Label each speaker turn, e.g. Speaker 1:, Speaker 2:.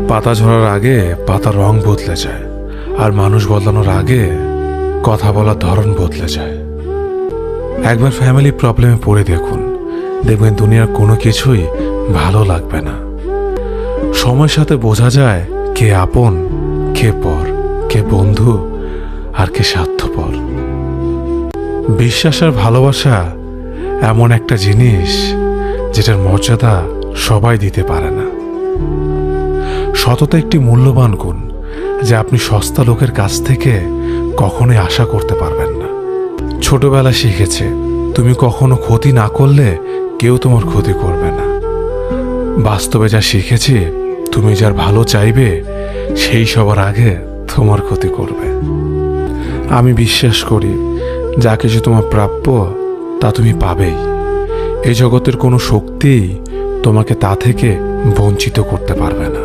Speaker 1: পাতা ঝরার আগে পাতার রং বদলে যায়, আর মানুষ বদলানোর আগে কথা বলার ধরন বদলে যায়। একবার ফ্যামিলি প্রবলেমে পড়ে দেখুন, দেখবেন দুনিয়ার কোনো কিছুই ভালো লাগবে না। সময়ের সাথে বোঝা যায় কে আপন, কে পর, কে বন্ধু, আর কে স্বার্থপর। বিশ্বাস আর ভালোবাসা এমন একটা জিনিস যেটার মর্যাদা সবাই দিতে পারে না। সততা একটি মূল্যবান গুণ যে আপনি সস্তা লোকের কাছ থেকে কখনোই আশা করতে পারবেন না। ছোটবেলা শিখেছে তুমি কখনো ক্ষতি না করলে কেউ তোমার ক্ষতি করবে না। বাস্তবে যা শিখেছি তুমি যার ভালো চাইবে সেই সবার আগে তোমার ক্ষতি করবে। আমি বিশ্বাস করি যা কিছু তোমার প্রাপ্য তা তুমি পাবেই। এই জগতের কোনো শক্তিই তোমাকে তা থেকে বঞ্চিত করতে পারবে না।